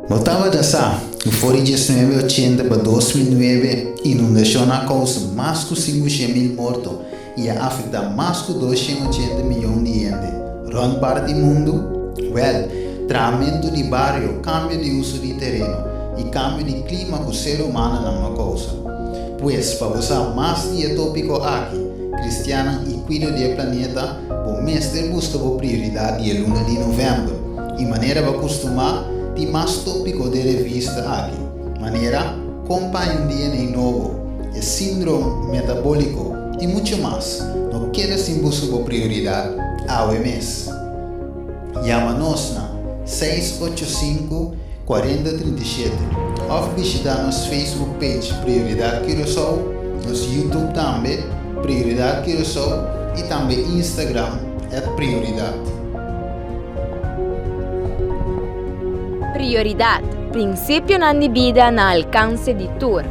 Voltava a sa, no fori 1980 para 2009, inundação na causa mais de 500.000 mortos e afeta mais de 280 milhões de gente. Grande parte do mundo, tratamento de bairro, cambio de uso de terreno e cambio de clima com o ser humano na uma causa. Pois, para usar mais dia tópico aqui, Cristiana e cuido do planeta, o mestre busca a prioridade de luna de novembro, e maneira para acostumar de mais tópico de revista aqui. Maneira, acompanha um DNA novo, é síndrome metabólico e muito mais. Não queira se busca a prioridade ao mês. Chama-nos na 685-4037 ou visitar nosso Facebook page Prioridade Curaçao, nosso YouTube também Prioridade Curaçao e também Instagram @prioridade. Prioridade, princípio na vida na alcance de tour.